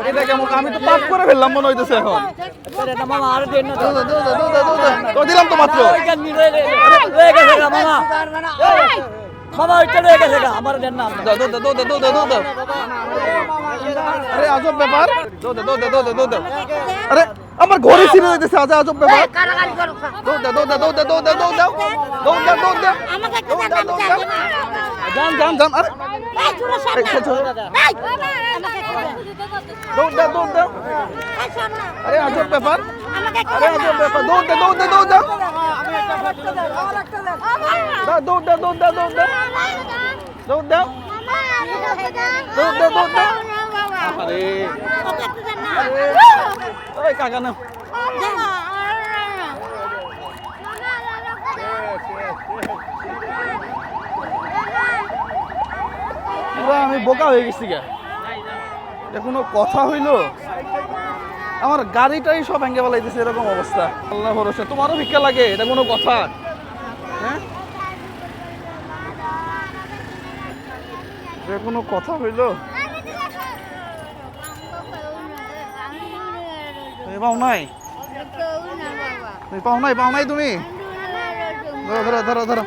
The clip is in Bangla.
এটা কেমন? আমি তো পাস করে ফেললাম মনে হইতেছে এখন। তো দিলাম তো মাত্র। আরে আজব ব্যাপার। আরে আমার ঘরে ছিঁড়ে যাইতেছে। আজব ব্যাপার। যান। আরে আরে আজব ব্যাপার। দৌড় দাও। আরে ওই কাকা না। আমি বোকা হয়ে গেছি গা। এটা কোনো কথা হইলো? আমার গাড়িটাই সব ভেঙে ফেলাইতেছে, এরকম অবস্থা। আল্লাহ ভরসা। তোমারও ভিক্ষা লাগে? এটা কোনো কথা? হ্যাঁ, এটা কোনো কথা হইলো? পাও নাই? পাও নাই তুমি? ধরো।